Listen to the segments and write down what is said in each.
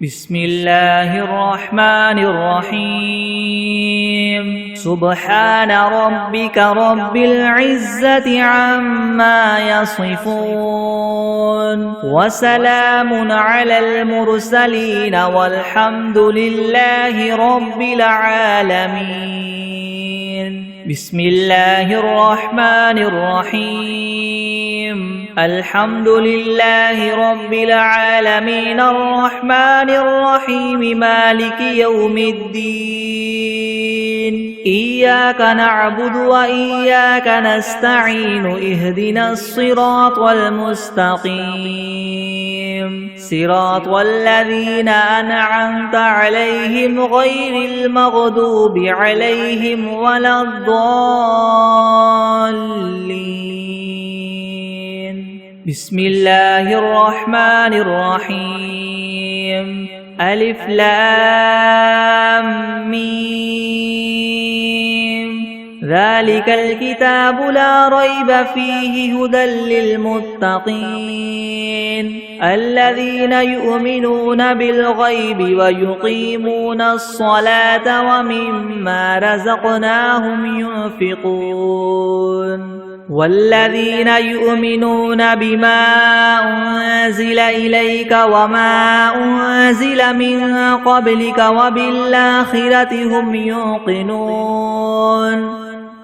بسم الله الرحمن الرحيم سبحان ربك رب العزة عما يصفون وسلام على المرسلين والحمد لله رب العالمين بسم الله الرحمن الرحيم الحمد لله رب العالمين الرحمن الرحيم مالك يوم الدين إياك نعبد وإياك نستعين اهدنا الصراط المستقيم صراط الذين أنعمت عليهم غير المغضوب عليهم ولا الضالين بسم الله الرحمن الرحيم ألف لام ميم ذلك الكتاب لا ريب فيه هدى للمتقين الذين يؤمنون بالغيب ويقيمون الصلاة ومما رزقناهم ينفقون والذين يؤمنون بما أنزل إليك وما أنزل من قبلك وبالآخرة هم يوقنون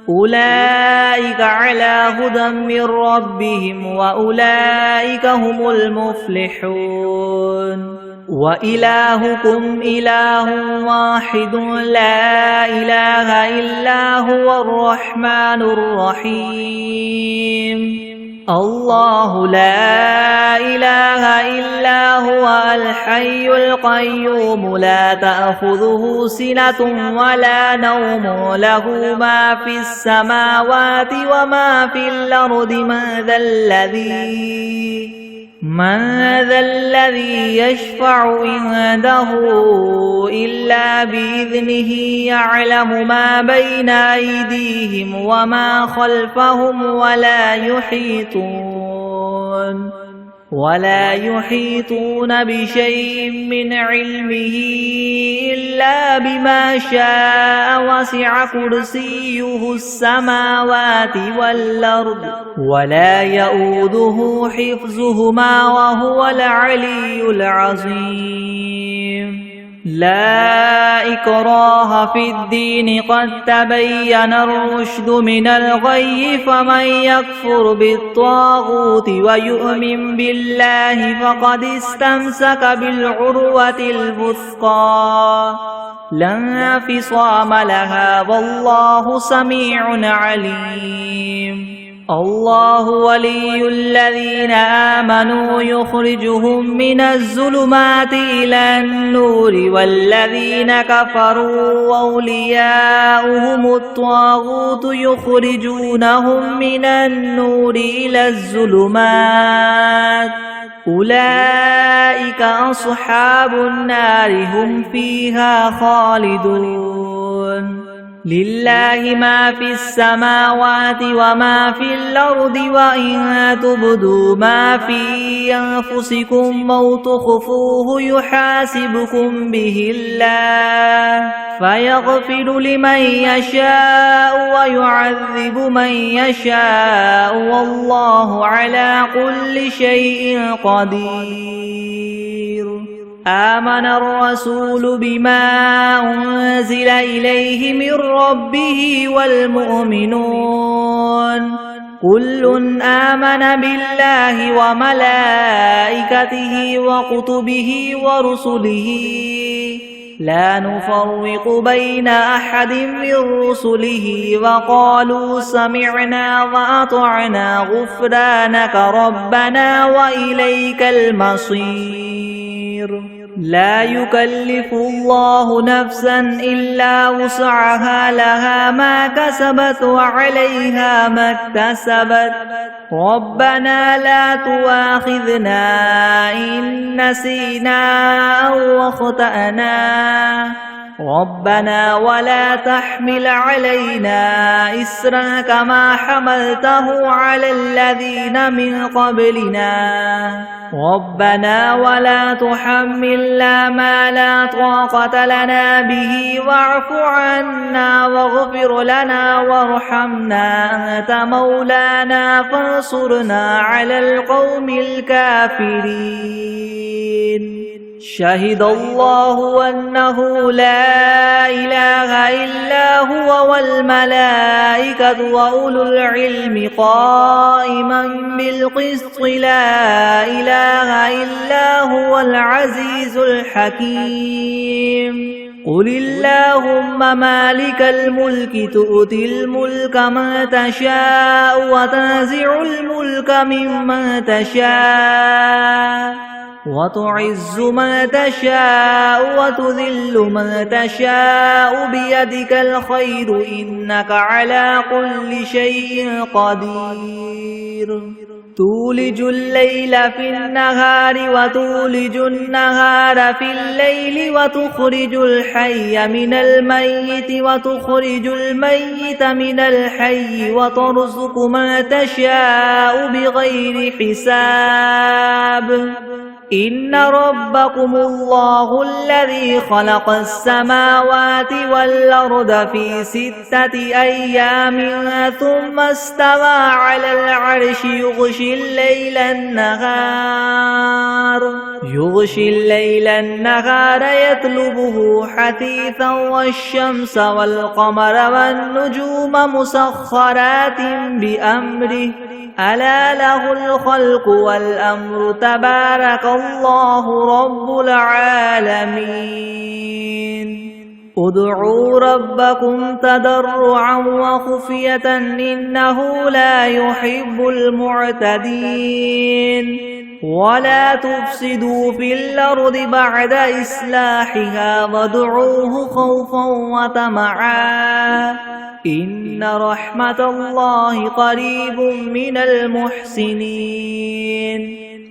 أولئك على هدى من ربهم وأولئك هم المفلحون وإلهكم إله واحد لا إله إلا هو الرحمن الرحيم الله لا إله إلا هو الحي القيوم لا تأخذه سنة ولا نوم له ما في السماوات وما في الأرض من ذا الذي يشفع عنده إلا بإذنه يعلم ما بين أيديهم وما خلفهم ولا يحيطون بشيء من علمه إلا بما شاء وسع كرسيه السماوات والأرض ولا يؤوده حفظهما وهو العلي العظيم لا إكراه في الدين قد تبين الرشد من الغي فمن يكفر بالطاغوت ويؤمن بالله فقد استمسك بالعروة الوثقى لا انفصام لها والله سميع عليم الله ولي الذين آمنوا يخرجهم من الظلمات إلى النور والذين كفروا أولياؤهم الطاغوت يخرجونهم من النور إلى الظلمات أولئك أصحاب النار هم فيها خالدون لله ما في السماوات وما في الأرض وإن تبدوا ما في أنفسكم أو تخفوه يحاسبكم به الله فيغفر لمن يشاء ويعذب من يشاء والله على كل شيء قدير آمن الرسول بما أنزل إليه من ربه والمؤمنون كل آمن بالله وملائكته وكتبه ورسله لا نفرق بين أحد من رسله وقالوا سمعنا وأطعنا غفرانك ربنا وإليك المصير لا يكلف الله نفسا إلا وسعها لها ما كسبت وعليها ما اكتسبت ربنا لا تؤاخذنا إن نسينا أو أخطأنا ربنا ولا تحمل علينا إسرا كما حملته على الذين من قبلنا ربنا ولا تحملنا ما لا طاقة لنا به واعف عنا واغفر لنا وارحمنا أنت مولانا فانصرنا على القوم الكافرين شهد الله أنه لا إله إلا هو والملائكة وأولو العلم قائما بالقسط لا إله إلا هو العزيز الحكيم قل اللهم مالك الملك تؤتي الملك من تشاء وتنزع الملك ممن تشاء وتعز من تشاء وتذل من تشاء بيدك الخير إنك على كل شيء قدير تولج الليل في النهار وتولج النهار في الليل وتخرج الحي من الميت وتخرج الميت من الحي وترزق من تشاء بغير حساب إن ربكم الله الذي خلق السماوات والأرض في 6 أيام ثم استوى على العرش يغشي الليل النهار يطلبه حثيثا والشمس والقمر والنجوم مسخرات بأمره ألا له الخلق والأمر تبارك الله رب العالمين ادعوا ربكم تضرعا وخفية إنه لا يحب المعتدين ولا تفسدوا في الأرض بعد إصلاحها وادعوه خوفا وطمعا إن رحمة الله قريب من المحسنين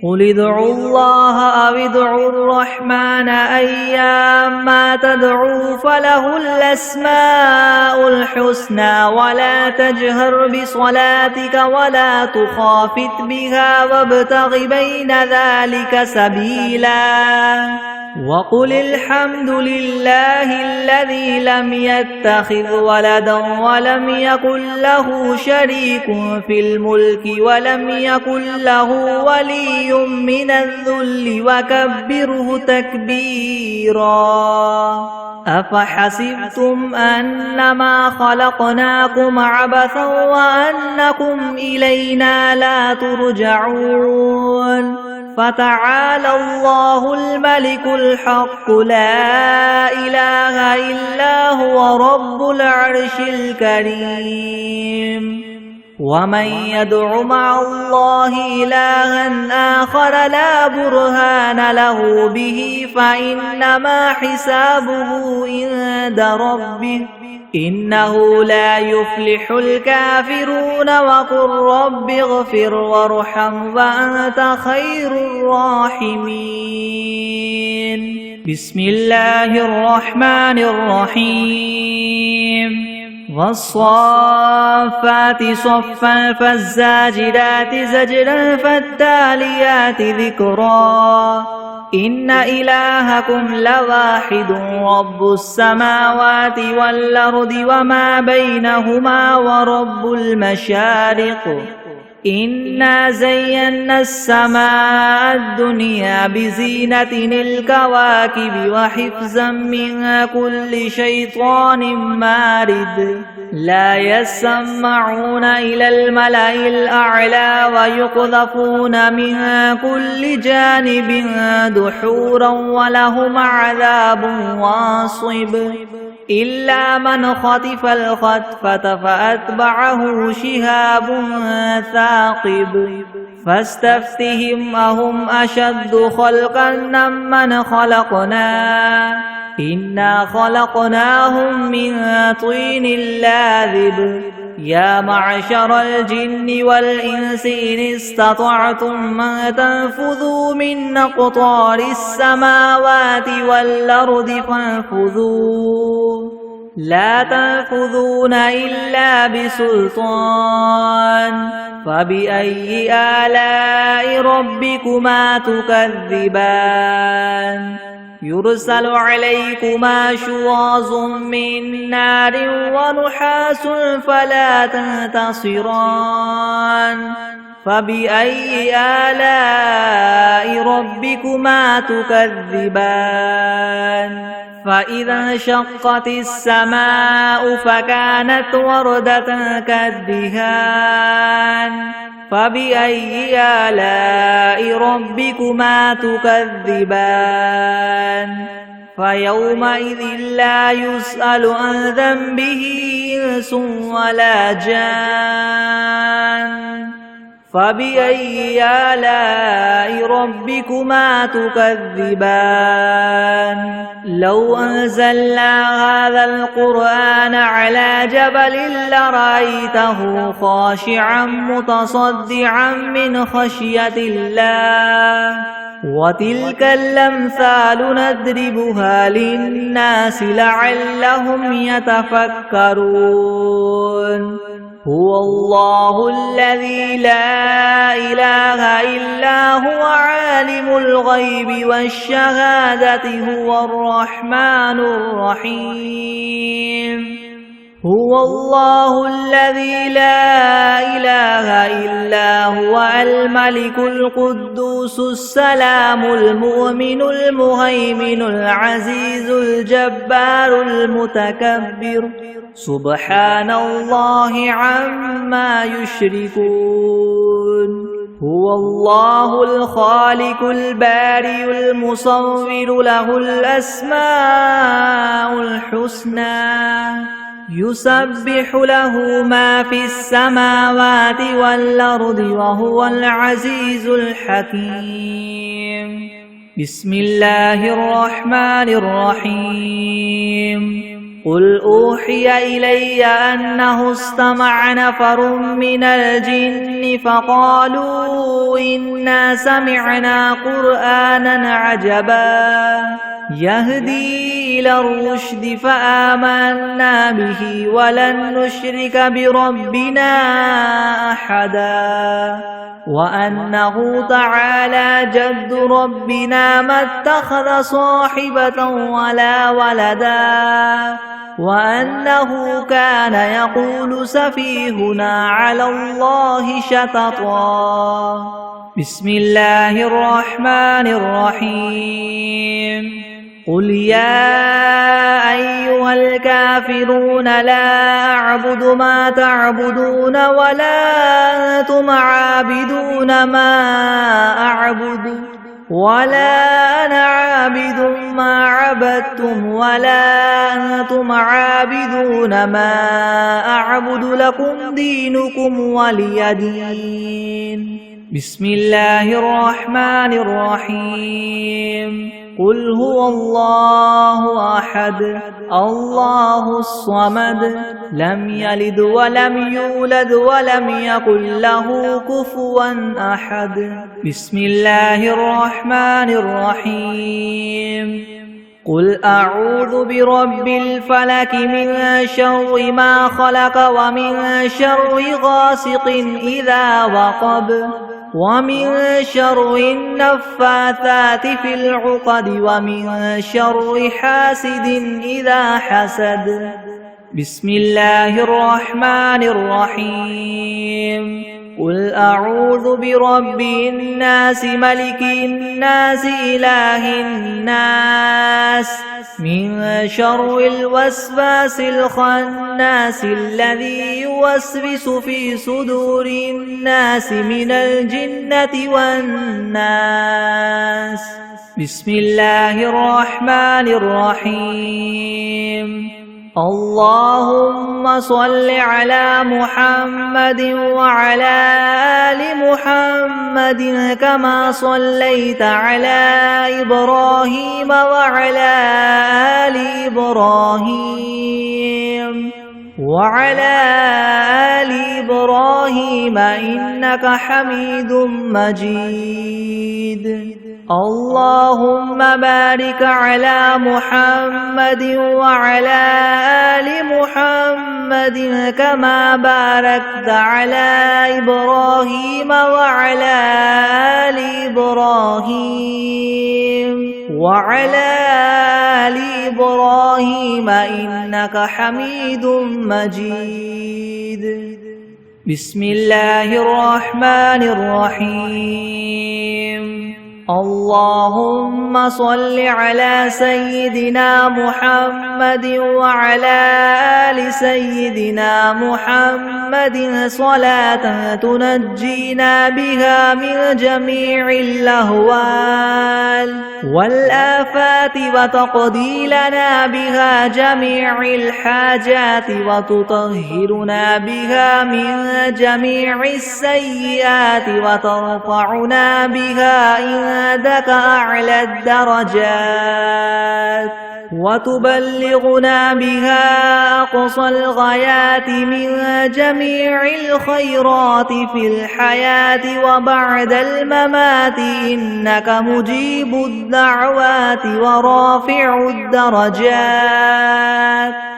قل ادعوا الله أو ادعوا الرحمن أيما تدعوا فله الأسماء الحسنى ولا تجهر بصلاتك ولا تخافت بها وابتغ بين ذلك سبيلا وقل الحمد لله الذي لم يتخذ ولدا ولم يكن له شريك في الملك ولم يكن له ولي من الذل وكبره تكبيرا أفحسبتم أنما خلقناكم عبثا وأنكم إلينا لا ترجعون فتعالى الله الملك الحق لا إله إلا هو رب العرش الكريم ومن يدع مع الله إلها آخر لا برهان له به فإنما حسابه عند ربه إنه لا يفلح الكافرون وقل رب اغفر وارحم وأنت خير الراحمين بسم الله الرحمن الرحيم والصافات صفا فالزاجرات زجرا فالتاليات ذكرا إن إلهكم لواحد رب السماوات والأرض وما بينهما ورب المشارق إنا زينا السماء الدنيا بزينة الكواكب وحفظا من كل شيطان مارد لا يسمعون إلى الملأ الأعلى ويقذفون من كل جانب دحورا ولهم عذاب واصب إلا من خطف الخطفة فأتبعه شهاب ثاقب فاستفتهم أهم أشد خلقا ممن خلقنا إنا خلقناهم من طين لاذب يا معشر الجن والإنس إن استطعتم أن تنفذوا من أقطار السماوات والأرض فانفذوا لا تنفذون إلا بسلطان فبأي آلاء ربكما تكذبان يرسل عليكما شواظ من نار ونحاس فلا تنتصران فبأي آلاء ربكما تكذبان فإذا انشقت السماء فكانت وردة كالدهان فبأي آلاء ربكما تكذبان فيومئذ لا يسأل عن ذنبه إنس ولا جان فبأي آلاء ربكما تكذبان لو أنزلنا هذا القرآن على جبل لرأيته خاشعا متصدعا من خشية الله وتلك الأمثال نضربها للناس لعلهم يتفكرون هو الله الذي لا إله إلا هو عالم الغيب والشهادة هو الرحمن الرحيم هو الله الذي لا إله إلا هو الملك القدوس السلام المؤمن المهيمن العزيز الجبار المتكبر سبحان الله عما يشركون هو الله الخالق البارئ المصور له الأسماء الحسنى يسبح له ما في السماوات والأرض وهو العزيز الحكيم بسم الله الرحمن الرحيم قل أوحي إلي أنه استمع نفر من الجن فقالوا إنا سمعنا قرآنا عجبا يهدي إلى الرشد فآمنا به ولن نشرك بربنا أحدا وأنه تعالى جد ربنا ما اتخذ صاحبة ولا ولدا وأنه كان يقول سفيهنا على الله شططا بسم الله الرحمن الرحيم قل يا أيها الكافرون لا أعبد ما تعبدون ولا أنتم عابدون ما أعبد ولا أنا عابد ما عبدتم ولا أنتم عابدون ما أعبد لكم دينكم ولي دين بسم الله الرحمن الرحيم قل هو الله أحد الله الصمد لم يلد ولم يولد ولم يكن له كفوا أحد بسم الله الرحمن الرحيم قل أعوذ برب الفلك من شر ما خلق ومن شر غاسق إذا وقب ومن شر النفاثات في العقد ومن شر حاسد إذا حسد بسم الله الرحمن الرحيم قل أعوذ برب الناس ملك الناس إله الناس من شر الوسواس الخناس الذي يوسوس في صدور الناس من الجنة والناس بسم الله الرحمن الرحيم اللهم صل على محمد وعلى آل محمد كما صليت على إبراهيم وعلى آل إبراهيم وعلى إبراهيم إنك حميد مجيد اللهم بارك على محمد وعلى آل محمد كما باركت على إبراهيم وعلى آل إبراهيم إنك حميد مجيد بسم الله الرحمن الرحيم اللهم صل على سيدنا محمد وعلى آل سيدنا محمد صلاة تنجينا بها من جميع الأهوال والآفات وتقضي لنا بها جميع الحاجات وتطهرنا بها من جميع السيئات وترفعنا بها عندك أعلى الدرجات وتبلغنا بها أقصى الغايات من جميع الخيرات في الحياة وبعد الممات إنك مجيب الدعوات ورافع الدرجات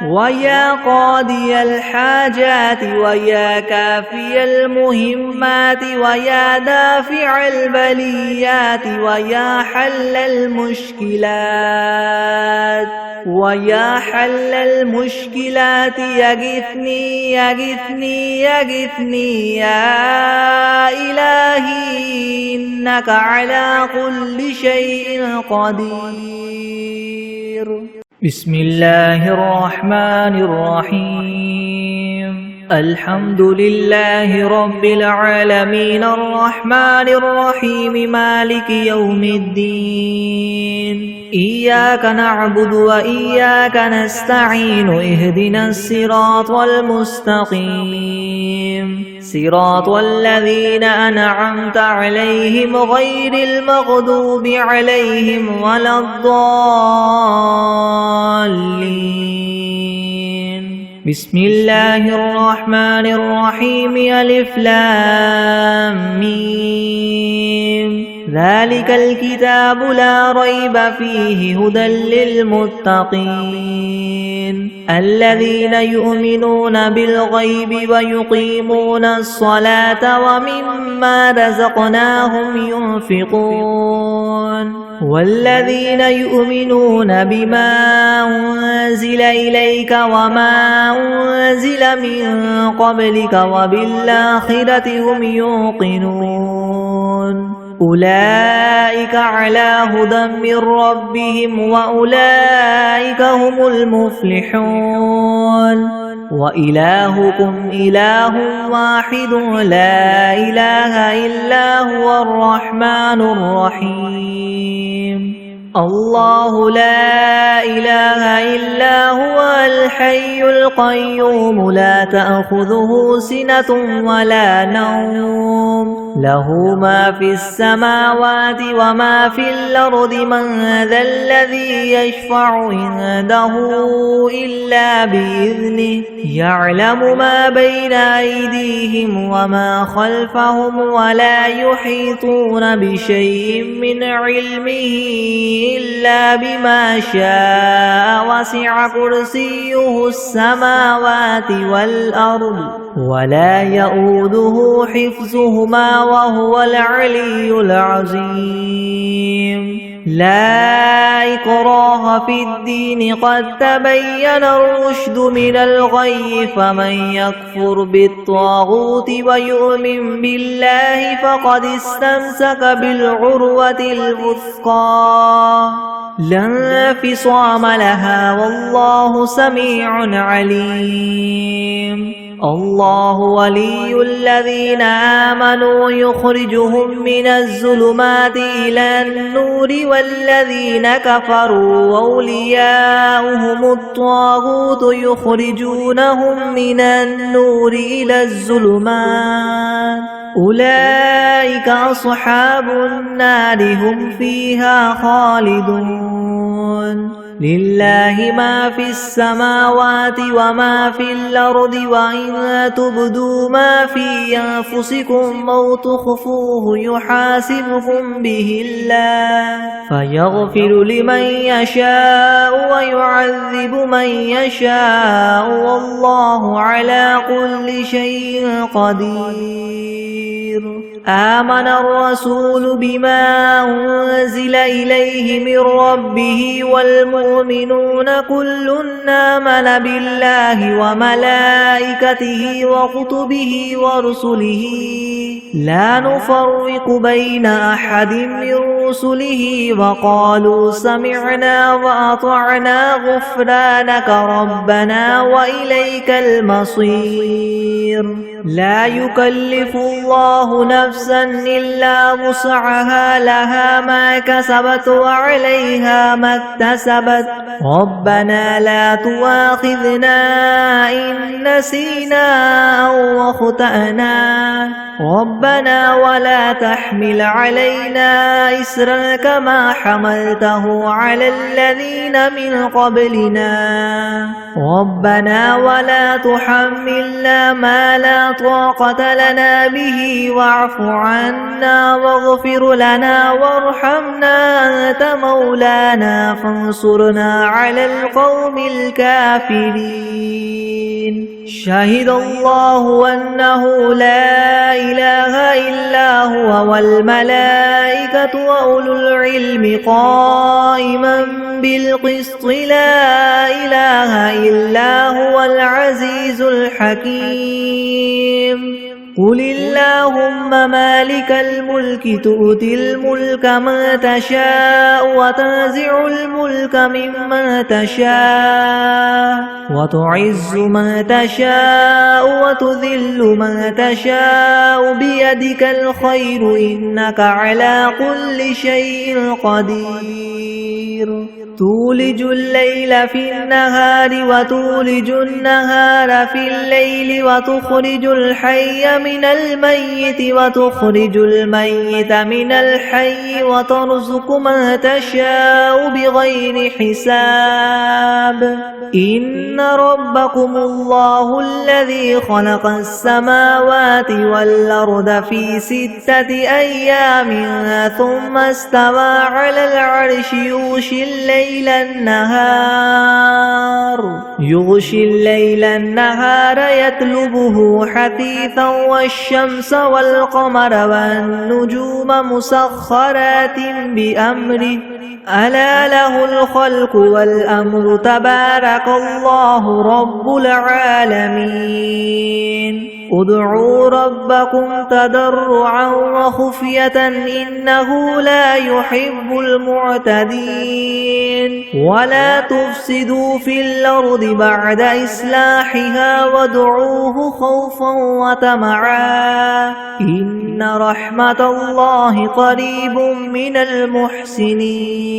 ويا قاضي الحاجات ويا كافي المهمات ويا دافع البليات ويا حل المشكلات يغثني يا إلهي إنك على كل شيء قدير بسم الله الرحمن الرحيم الحمد لله رب العالمين الرحمن الرحيم مالك يوم الدين إياك نعبد وإياك نستعين اهدنا الصراط المستقيم صراط الذين أنعمت عليهم غير المغضوب عليهم ولا الضالين بسم الله الرحمن الرحيم ألف لام ميم ذلك الكتاب لا ريب فيه هدى للمتقين الذين يؤمنون بالغيب ويقيمون الصلاة ومما رزقناهم ينفقون والذين يؤمنون بما أنزل إليك وما أنزل من قبلك وبالآخرة هم يوقنون أولئك على هدى من ربهم وأولئك هم المفلحون وإلهكم إله واحد لا إله إلا هو الرحمن الرحيم الله لا إله إلا هو الحي القيوم لا تأخذه سنة ولا نوم له ما في السماوات وما في الأرض من ذا الذي يشفع عنده إلا بإذنه يعلم ما بين أيديهم وما خلفهم ولا يحيطون بشيء من علمه إلا بما شاء وسع كرسيه السماوات والأرض ولا يؤوده حفظهما وهو العلي العظيم لا إكراه في الدين قد تبين الرشد من الغي فمن يكفر بالطاغوت ويؤمن بالله فقد استمسك بالعروة الوثقى لا انفصام لها والله سميع عليم الله ولي الذين آمنوا يخرجهم من الظلمات إلى النور والذين كفروا أولياؤهم الطاغوت يخرجونهم من النور إلى الظلمات أولئك أصحاب النار هم فيها خالدون لله ما في السماوات وما في الأرض وإن تبدوا ما في أنفسكم أو تخفوه يحاسبكم به الله فيغفر لمن يشاء ويعذب من يشاء والله على كل شيء قدير. آمن الرسول بما أنزل إليه من ربه والمؤمنون كل آمن بالله وملائكته وكتبه ورسله لا نفرق بين أحد من رسله وقالوا سمعنا وأطعنا غفرانك ربنا وإليك المصير. لا يكلف الله نفسا إلا وسعها لها ما كسبت وعليها ما اكتسبت ربنا لا تؤاخذنا إن نسينا أو أخطأنا ربنا ولا تحمل علينا إسرا كما حملته على الذين من قبلنا ربنا ولا تحملنا ما لا طاقة لنا به واعف عنا واغفر لنا وارحمنا أنت مولانا فانصرنا على القوم الكافرين. شهد الله أنه لا إله إلا هو والملائكة وأولو العلم قائما بالقسط لا إله إلا هو العزيز الحكيم. قل اللهم مالك الملك تؤتي الملك من تشاء وتنزع الملك ممن تشاء وتعز من تشاء وتذل من تشاء بيدك الخير إنك على كل شيء قدير. تولج الليل في النهار وتولج النهار في الليل وتخرج الحي من الميت وتخرج الميت من الحي وترزق من تشاء بغير حساب. إن ربكم الله الذي خلق السماوات والأرض في 6 أيام ثم استوى على العرش يغشي الليل النهار يطلبه حثيثا والشمس والقمر والنجوم مسخرات بأمره ألا له الخلق والأمر تبارك الله رب العالمين. ادعوا ربكم تضرعا وخفية إنه لا يحب المعتدين. ولا تفسدوا في الأرض بعد إصلاحها وادعوه خوفا وطمعا إن رحمة الله قريب من المحسنين.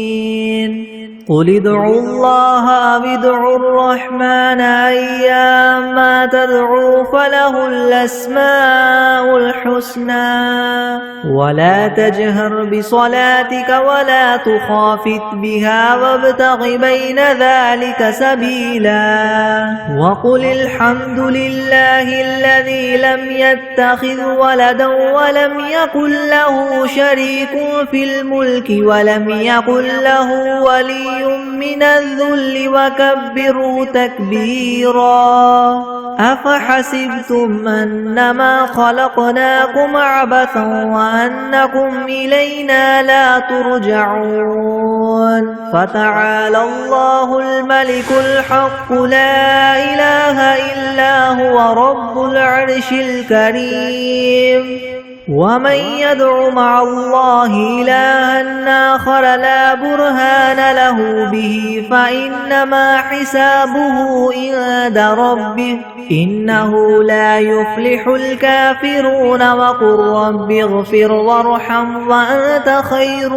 قل ادعوا الله أو ادعوا الرحمن أيما تدعوا فله الأسماء الحسنى ولا تجهر بصلاتك ولا تخافت بها وابتغ بين ذلك سبيلا. وقل الحمد لله الذي لم يتخذ ولدا ولم يكن له شريك في الملك ولم يكن له ولي من الذل وكبره تكبيرا. أفحسبتم أنما خلقناكم عبثا وأنكم إلينا لا ترجعون. فتعالى الله الملك الحق لا إله إلا هو رب العرش الكريم. ومن يدع مع الله إلها آخر لا برهان له به فإنما حسابه عند ربه إنه لا يفلح الكافرون. وقل رب اغفر وارحم وأنت خير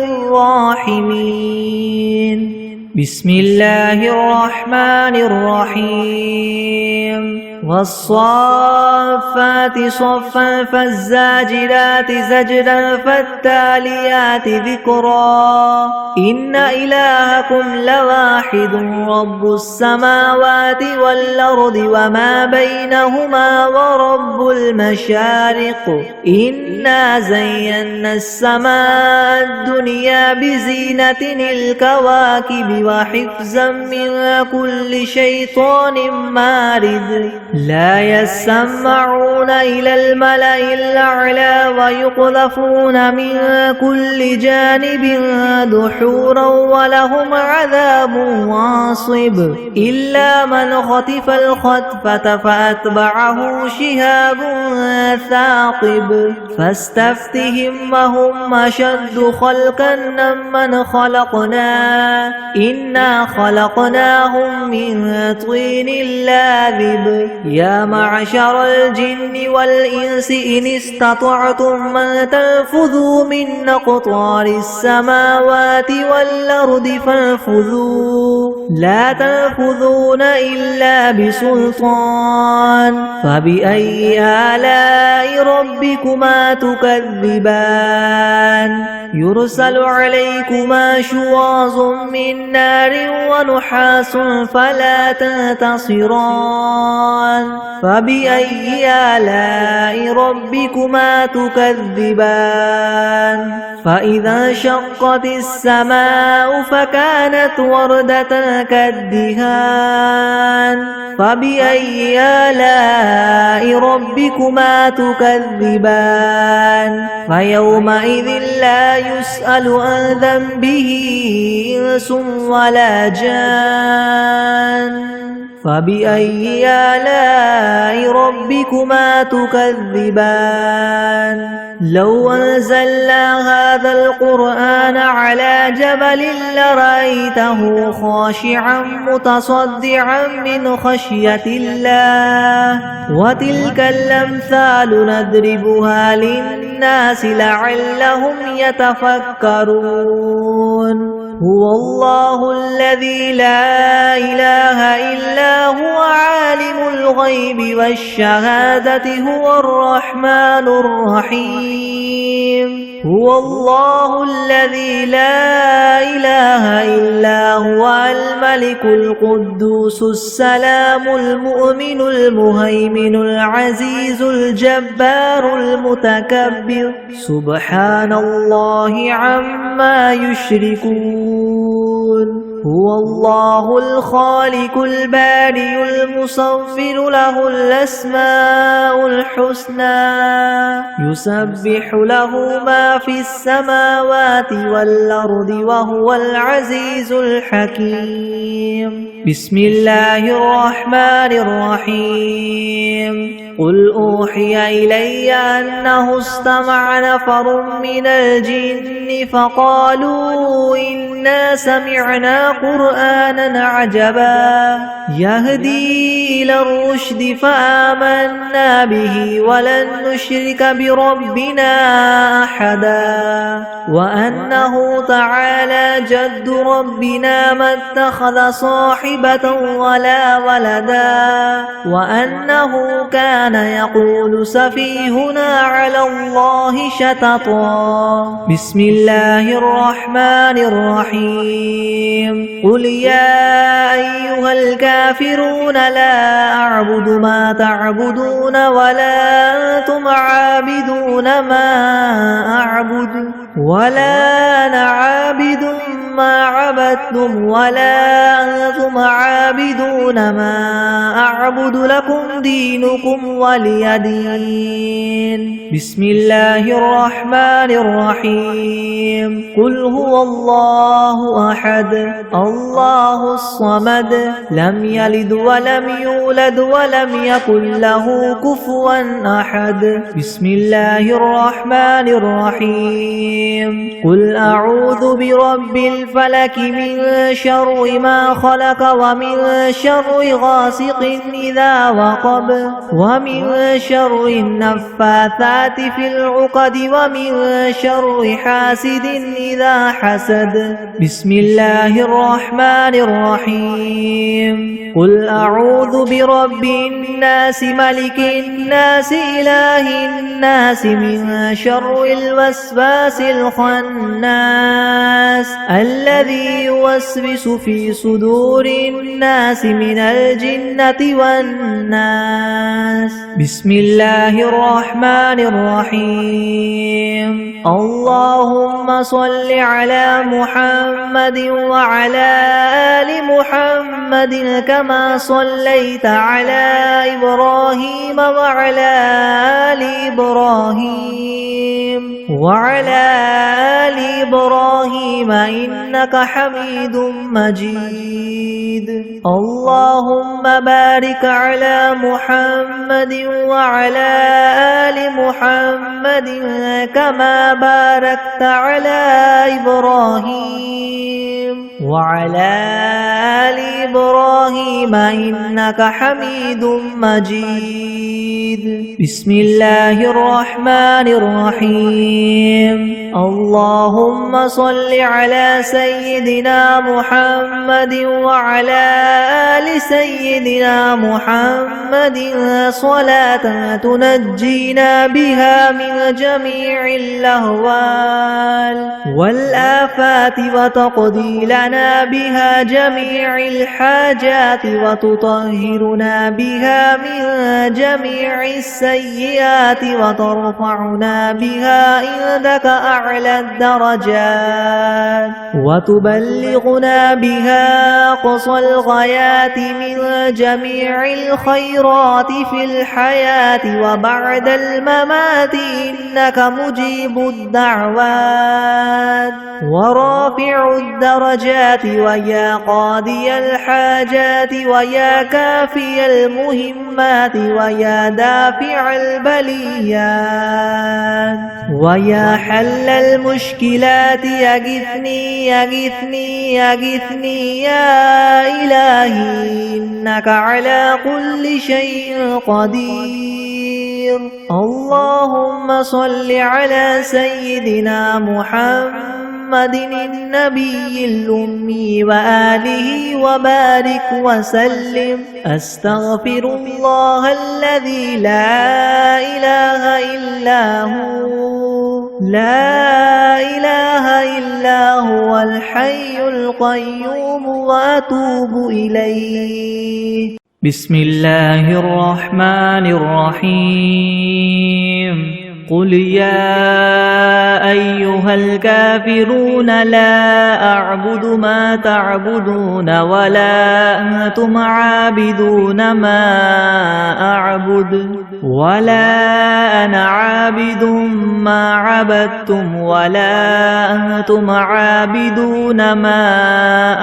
الراحمين. بسم الله الرحمن الرحيم. والصافات صفا فالزاجرات زجرا فالتاليات ذكرا إن إلهكم لواحد رب السماوات والأرض وما بينهما ورب المشارق إنا زينا السماء الدنيا بزينة الكواكب وحفظا من كل شيطان مارد لا يسمعون إلى الملأ الأعلى ويقذفون من كل جانب دحورا ولهم عذاب واصب إلا من خطف الخطفة فأتبعه شهاب ثاقب فاستفتهم وهم أشد خلقا ممن خلقنا إنا خلقناهم من طين لاذب يا معشر الجن والإنس إن استطعتم أن تنفذوا من أقطار السماوات والأرض فانفذوا لا تنفذون إلا بسلطان فبأي آلاء ربكما تكذبان يرسل عليكما شواظ من نار ونحاس فلا تنتصران فبأي آلاء ربكما تكذبان فإذا انشقت السماء فكانت وردة كالدهان فبأي آلاء ربكما تكذبان فيومئذ لا يسأل عن ذنبه إنس ولا جان فبأي آلاء ربكما تكذبان لو أنزلنا هذا القرآن على جبل لرأيته خاشعا متصدعا من خشية الله وتلك الأمثال نضربها للناس لعلهم يتفكرون هو الله الذي لا إله إلا هو عالم الغيب والشهادة هو الرحمن الرحيم هو الله الذي لا إله إلا هو الملك القدوس السلام المؤمن المهيمن العزيز الجبار المتكبر سبحان الله عما يشركون هو الله الخالق البارئ المصور له الأسماء الحسنى يسبح له ما في السماوات والأرض وهو العزيز الحكيم بسم الله الرحمن الرحيم قل أوحي إلي أنه استمع نفر من الجن فقالوا إنا سمعنا قرآنا عجبا يهدي إلى الرشد فآمنا به ولن نشرك بربنا أحدا وأنه تعالى جد ربنا ما اتخذ صاحبة ولا ولدا وأنه كان يقول سفيهنا على الله شططا بسم الله الرحمن الرحيم قل يا أيها الكافرون لا أعبد ما تعبدون ولا أنتم عابدون ما أعبد ولا أنا عابد ما عبدتم ولا أنتم عابدون ما أعبد لكم دينكم ولي دين بسم الله الرحمن الرحيم قل هو الله أحد الله الصمد لم يلد ولم يولد ولم يكن له كفوا أحد بسم الله الرحمن الرحيم قل أعوذ برب الفلك من شر ما خلق ومن شر غاسق إذا وقب ومن شر النفاثات في العقد ومن شر حاسد إذا حسد. بسم الله الرحمن الرحيم. قل أعوذ برب الناس ملك الناس إله الناس من شر الوسواس الخناس الذي يوسوس في صدور الناس من الجنة والناس. بسم الله الرحمن الرحيم. اللهم صل على محمد وعلى آل محمد كما صليت على إبراهيم وعلى آل إبراهيم إنك حميد مجيد. اللهم بارك على محمد وعلى آل محمد كما باركت على إبراهيم وعلى آل إبراهيم إنك حميد مجيد. بسم الله الرحمن الرحيم. اللهم صل على سيدنا محمد وعلى آل سيدنا محمد صلاة تنجينا بها من جميع الأهوال والآفات وتقضي لنا بها جميع الحاجات وتطهرنا بها من جميع السيئات وترفعنا بها عندك أعلى الدرجات وتبلغنا بها أقصى الغايات من جميع الخيرات في الحياة وبعد الممات إنك مجيب الدعوات ورافع الدرجات ويا قاضي الحاجات ويا كافي المهمات ويا دافع البليات ويا حل المشكلات يغثني يغثني يغثني يا إلهي إنك على كل شيء قدير. اللهم صل على سيدنا محمد النبي الأمي وآله وبارك وسلم. أستغفر الله الذي لا إله إلا هو الحي القيوم وأتوب إليه. بسم الله الرحمن الرحيم. قل يا أيها الكافرون لا أعبد ما تعبدون ولا أنتم عابدون ما أعبد ولا أنا عابد ما عبدتم ولا أنتم عابدون ما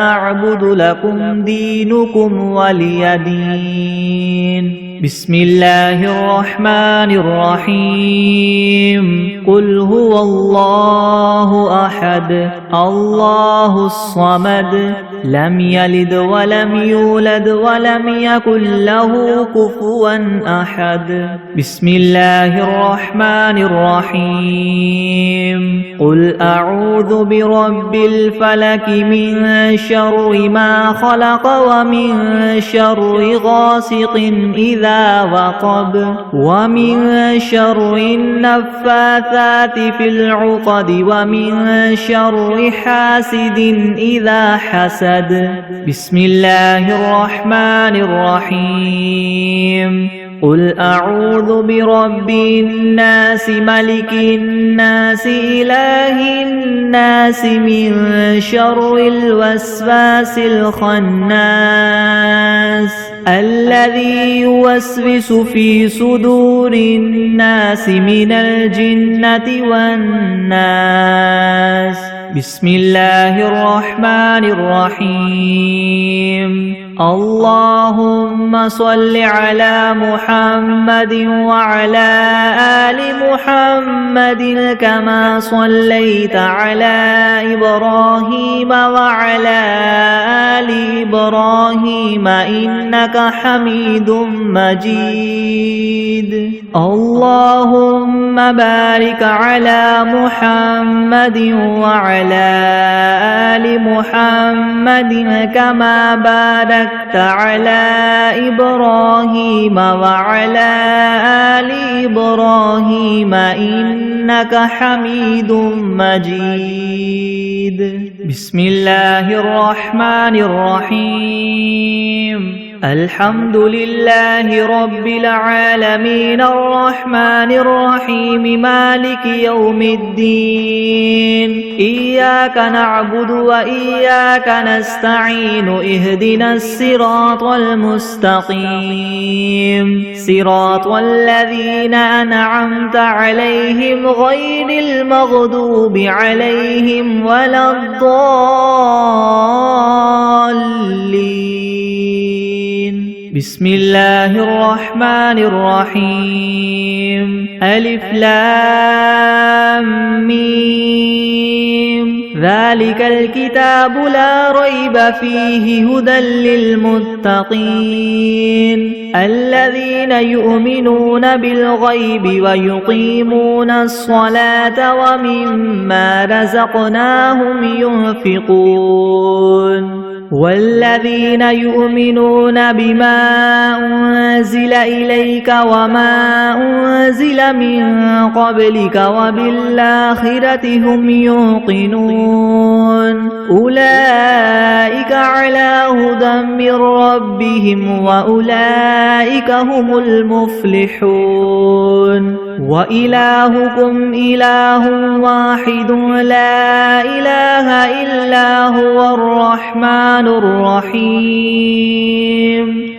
أعبد لكم دينكم ولي دين. بسم الله الرحمن الرحيم. قل هو الله أحد الله الصمد لم يلد ولم يولد ولم يكن له كفوا أحد. بسم الله الرحمن الرحيم. قل أعوذ برب الفلك من شر ما خلق ومن شر غاسق إذا وقب ومن شر النفاثات في العقد ومن شر حاسد إذا حسد. بسم الله الرحمن الرحيم. قل أعوذ برب الناس ملك الناس إله الناس من شر الوسواس الخناس الذي يوسوس في صدور الناس من الجنة والناس. بسم الله الرحمن الرحيم. اللهم صل على محمد وعلى آل محمد كما صليت على إبراهيم وعلى آل إبراهيم إنك حميد مجيد اللهم بارك على محمد وعلى آل محمد كما باركت على إبراهيم وعلى آل إبراهيم إنك حميد مجيد بسم الله الرحمن الرحيم الحمد لله رب العالمين الرحمن الرحيم مالك يوم الدين إياك نعبد وإياك نستعين اهدنا الصراط المستقيم صراط الذين أنعمت عليهم غير المغضوب عليهم ولا الضالين بسم الله الرحمن الرحيم ألف لام ميم ذلك الكتاب لا ريب فيه هدى للمتقين الذين يؤمنون بالغيب ويقيمون الصلاة ومما رزقناهم ينفقون والذين يؤمنون بما أنزل إليك وما أنزل من قبلك وبالآخرة هم يوقنون أولئك على هدى من ربهم وأولئك هم المفلحون وإلهكم إله واحد لا إله إلا هو الرحمن الرحيم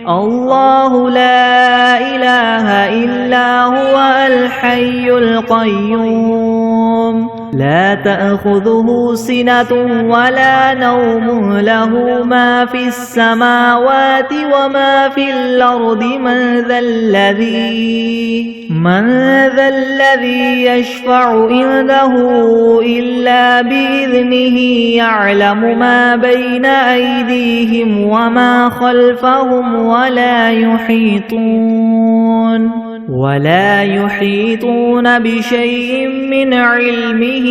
الله لا إله إلا هو الحي القيوم لا تأخذه سنة ولا نوم له ما في السماوات وما في الأرض من ذا الذي يشفع عنده إلا بإذنه يعلم ما بين أيديهم وما خلفهم ولا يحيطون بشيء من علمه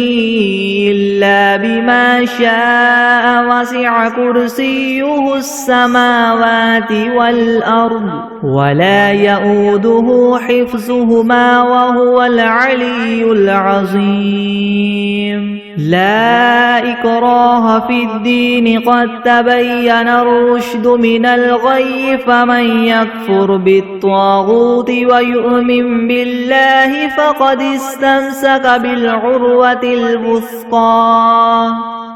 إلا بما شاء وسع كرسيه السماوات والأرض ولا يؤوده حفظهما وهو العلي العظيم لا إكراه في الدين قد تبين الرشد من الغي فمن يكفر بالطاغوت ويؤمن بالله فقد استمسك بالعروة الوثقى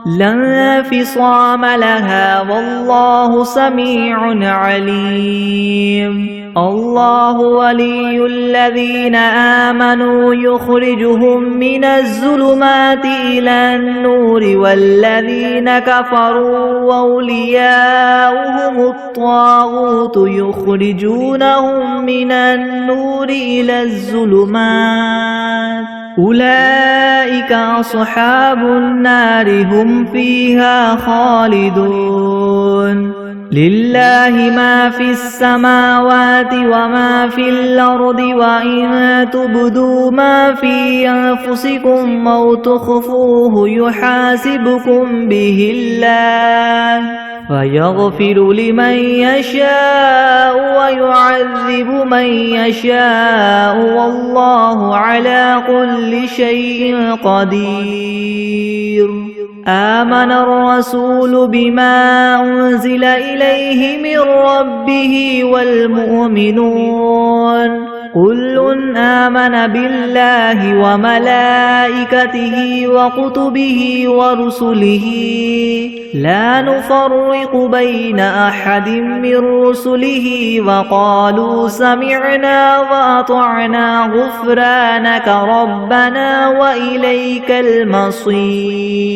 لا انفصام لها والله سميع عليم الله ولي الذين آمنوا يخرجهم من الظلمات إلى النور والذين كفروا وأولياؤهم الطاغوت يخرجونهم من النور إلى الظلمات أولئك أصحاب النار هم فيها خالدون لله ما في السماوات وما في الأرض وإن تبدوا ما في أنفسكم أو تخفوه يحاسبكم به الله فيغفر لمن يشاء ويعذب من يشاء والله على كل شيء قدير آمن الرسول بما أنزل إليه من ربه والمؤمنون كل آمن بالله وملائكته وكتبه ورسله لا نفرق بين أحد من رسله وقالوا سمعنا وأطعنا غفرانك ربنا وإليك المصير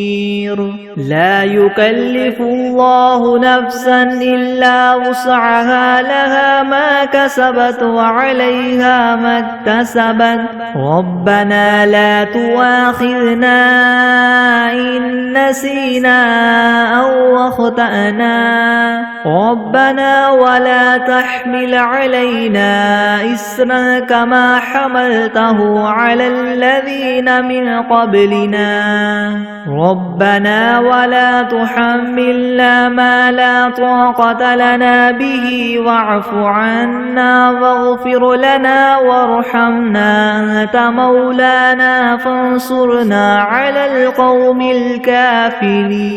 لا يكلف الله نفسا إلا وسعها لها ما كسبت وعليها ما اكتسبت ربنا لا تؤاخذنا إن نسينا أو أخطأنا ربنا ولا تحمل علينا إصرا كما حملته على الذين من قبلنا ربنا ولا تحملنا ما لا طاقة لنا به واعف عنا واغفر لنا وارحمنا أنت مولانا فانصرنا على القوم الكافرين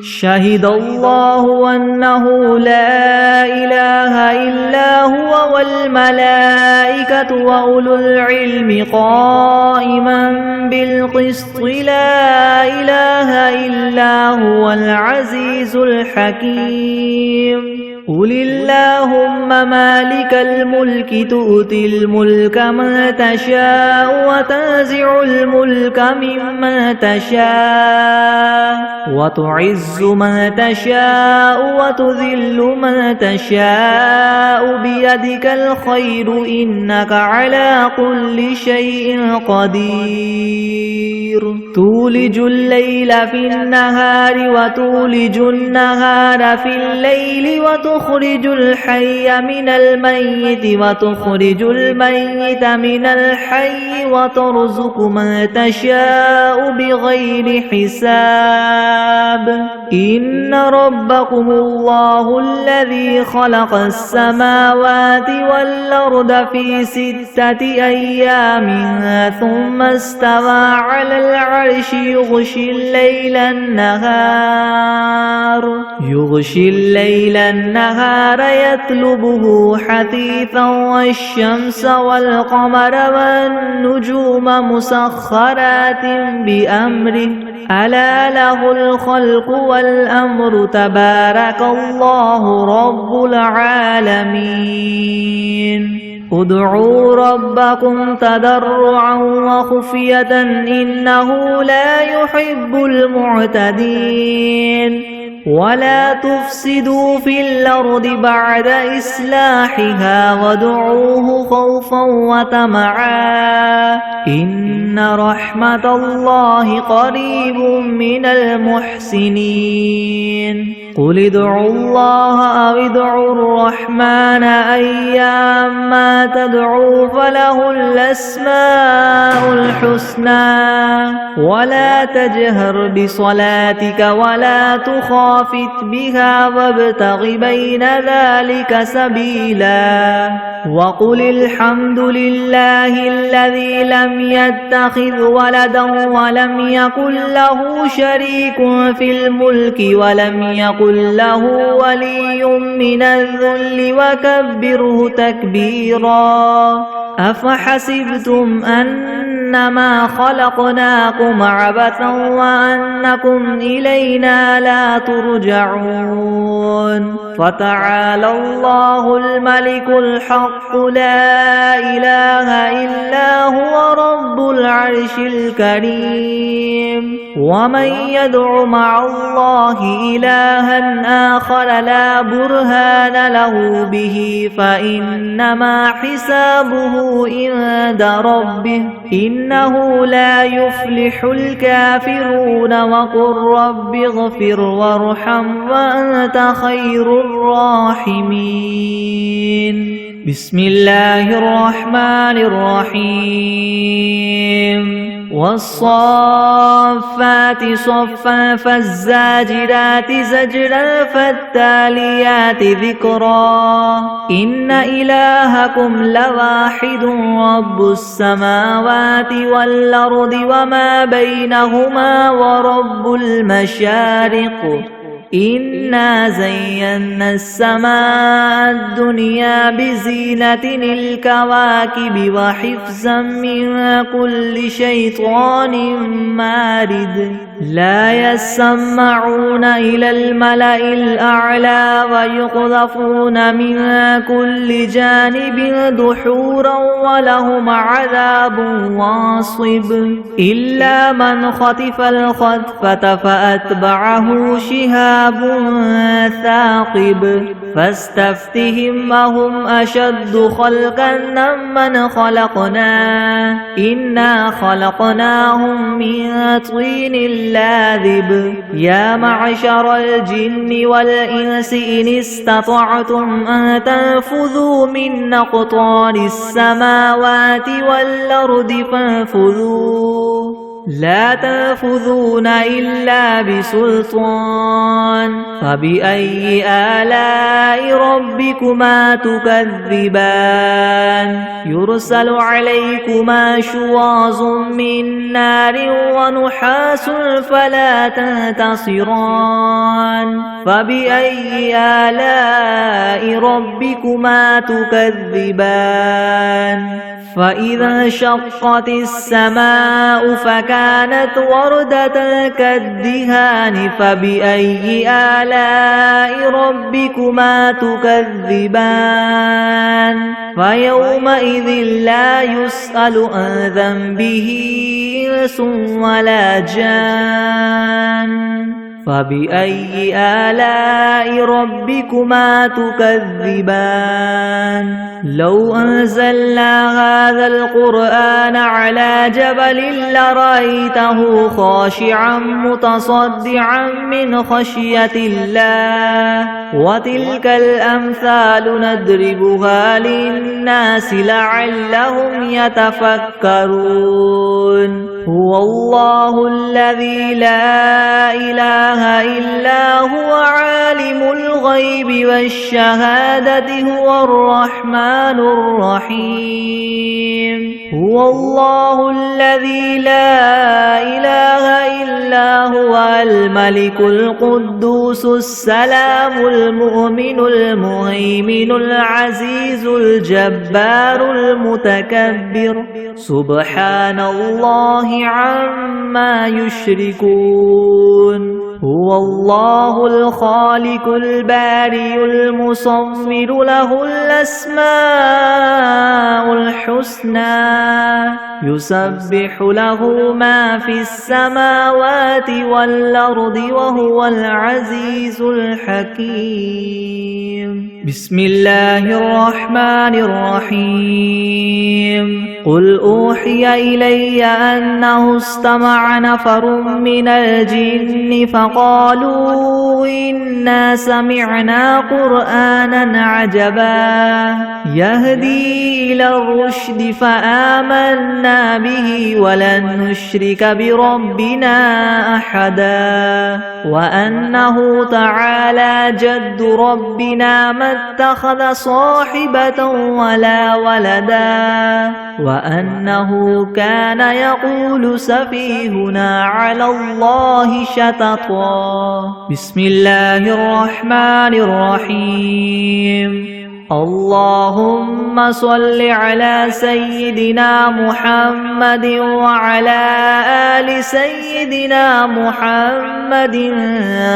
شهد الله أنه لا إله إلا هو والملائكة وأولو العلم قائما بالقسط لا إله إلا هو العزيز الحكيم قل اللهم مالك الملك تؤتي الملك من تشاء وتنزع الملك ممن تشاء وتعز من تشاء وتذل من تشاء بيدك الخير إنك على كل شيء قدير تولج الليل في النهار وتولج النهار في الليل وتخرج الحي من الميت وتخرج الميت من الحي وترزق من تشاء بغير حساب إن ربكم الله الذي خلق السماوات والأرض في 6 أيام ثم استوى على العرش يغشي الليل النهار يطلبه حثيثا والشمس والقمر والنجوم مسخرات بأمره ألا له الخلق والأمر تبارك الله رب العالمين ادعوا ربكم تضرعا وخفية إنه لا يحب المعتدين ولا تفسدوا في الأرض بعد إصلاحها وادعوه خوفا وطمعا إن رحمة الله قريب من المحسنين قل ادعوا الله أو ادعوا الرحمن أيما تدعوا فله الأسماء الحسنى ولا تجهر بصلاتك ولا تخافت بها وابتغ بين ذلك سبيلا وقل الحمد لله الذي لم يتخذ ولدا ولم يكن له شريك في الملك ولم يكن له ولي من الذل وكبره تكبيرا أفحسبتم أنما خلقناكم عبثا وأنكم إلينا لا ترجعون فتعالى الله الملك الحق لا إله إلا هو رب العرش الكريم ومن يدع مع الله إلها آخر لا برهان له به فإنما حسابه عند ربه إنه لا يفلح الكافرون وقل رب اغفر وارحم وأنت خير الراحمين بسم الله الرحمن الرحيم والصافات صفا فالزاجرات زجرا فالتاليات ذكرا إن إلهكم لواحد رب السماوات والأرض وما بينهما ورب المشارق إنا زينا السماء الدنيا بزينة الكواكب وحفظا من كل شيطان مارد لا يسمعون إلى الملأ الأعلى ويقذفون من كل جانب دحورا ولهم عذاب واصب إلا من خطف الخطفة فأتبعه شهاب ثاقب فاستفتهم أهم أشد خلقا ممن خلقنا إنا خلقناهم من طين لاذب يا معشر الجن والإنس إن استطعتم أن تنفذوا من أقطار السماوات والأرض فانفذوا لا تنفذون إلا بسلطان فبأي آلاء ربكما تكذبان يرسل عليكما شواظ من نار ونحاس فلا تنتصران فبأي آلاء ربكما تكذبان فإذا انشقت السماء فكانت وردة كالدهان فبأي آلاء ربكما تكذبان فيومئذ لا يسأل عن ذنبه إنس ولا جان فبأي آلاء ربكما تكذبان لو أنزلنا هذا القرآن على جبل لرأيته خاشعا متصدعا من خشية الله وتلك الأمثال نضربها للناس لعلهم يتفكرون هو الله الذي لا إله إلا هو عالم الغيب والشهادة هو الرحمن الرحيم هو الله الذي لا إله إلا هو الملك القدوس السلام المؤمن المهيمن العزيز الجبار المتكبر سبحان الله عما يشركون هو الله الخالق البارئ المصور له الأسماء الحسنى يسبح له ما في السماوات والأرض وهو العزيز الحكيم بسم الله الرحمن الرحيم قل أوحي إلي أنه استمع نفر من الجن فقالوا إنا سمعنا قرآنا عجبا يهدي إلى الرشد فآمنا به ولن نشرك بربنا أحدا وأنه تعالى جد ربنا ما اتخذ صاحبة ولا ولدا وأنه كان يقول سفيهنا على الله شططا بسم الله الرحمن الرحيم اللهم صل على سيدنا محمد وعلى آل سيدنا محمد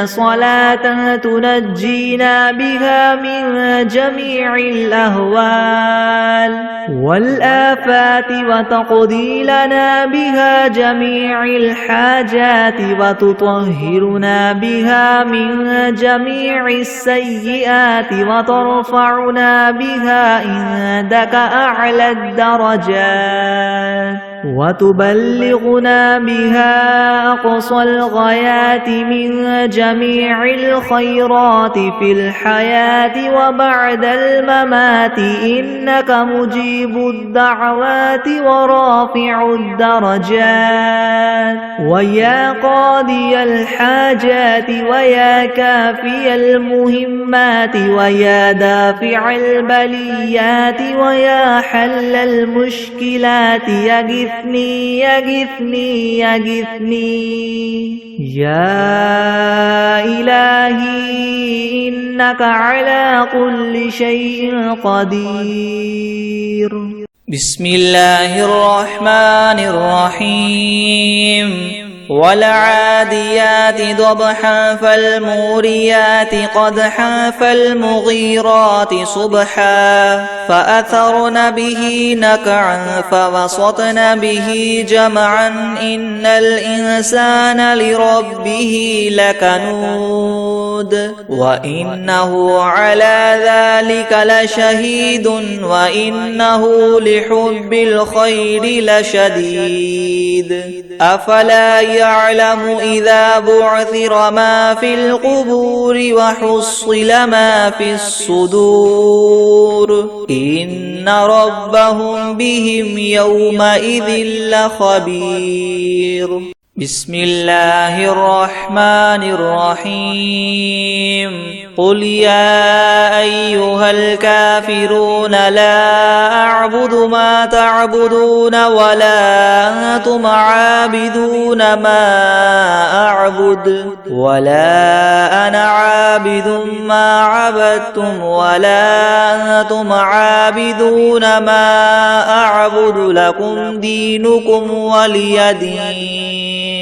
صلاة تنجينا بها من جميع الأهوال والآفات وتقضي لنا بها جميع الحاجات وتطهرنا بها من جميع السيئات وترفعنا بها عندك أعلى الدرجات وتبلغنا بها أقصى الغايات من جميع الخيرات في الحياة وبعد الممات إنك مجيب الدعوات ورافع الدرجات ويا قاضي الحاجات ويا كافي المهمات ويا دافع البليات ويا حل المشكلات يغث يغثني يغثني يغثني يا إلهي إنك على كل شيء قدير. بسم الله الرحمن الرحيم. والعاديات ضبحا فالموريات قدحا فالمغيرات صبحا فأثرن به نقعا فوسطن به جمعا إن الإنسان لربه لكنود وإنه على ذلك لشهيد وإنه لحب الخير لشديد. أفلا يعلم إذا بعثر ما في القبور وحصل ما في الصدور إن ربهم بهم يومئذ لخبير. بسم الله الرحمن الرحيم. قل يا أيها الكافرون لا أعبد ما تعبدون ولا أنتم عابدون ما أعبد ولا أنا عابد ما عبدتم ولا أنتم عابدون ما أعبد لكم دينكم ولي دين.